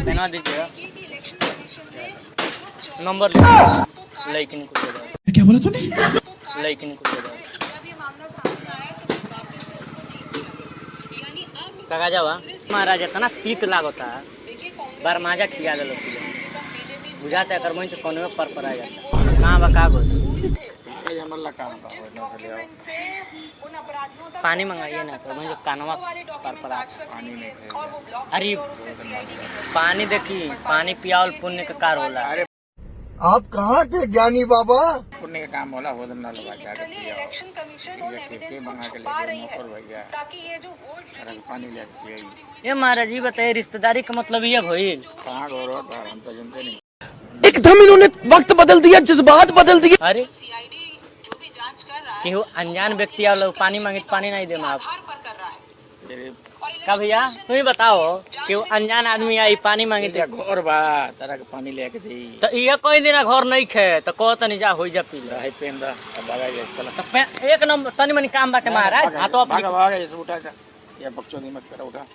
बना दीजिएगा नंबर लेकिन क्या बोला तूने? लेकिन काका जावा महाराज इतना तीत लागता बार माजा खिया गल बुझाता है मन से कौन पर आ जाता कहाँ बा कागज पानी मंगाइए ना तो मुझे कानवा पर अरे पानी देखी पानी पियाल पुण्य का कार होला। अरे आप कहाँ के ज्ञानी बाबा? पुण्य का काम होला हो ना लगा जाके इलेक्शन कमीशन और एविडेंस को छुपा रही है ताकि ये जो वोट पानी लेके ये महाराज जी बताइए रिश्तेदारी का मतलब ये भइल कहाँ गौरव था हम तो जानते नहीं। एकदम इन्होंने वक्त बदल दिया, जज्बात बदल दिए। अरे कि अनजान व्यक्ति आ लोग पानी मांगे पानी नहीं दे आप का भैया तुम ही बताओ कि अनजान आदमी आई पानी मांगे घर बा तरह के पानी लेके दी तो ये कोई दिन घर नहीं खे तो कहो तनी जा हो जा पी ले पेन दा भागा जा चला तो एक नंबर तनी मनी काम बाटे महाराज हां तो भागा भागा ये उठा जा ये बकचोदी मत करो उठा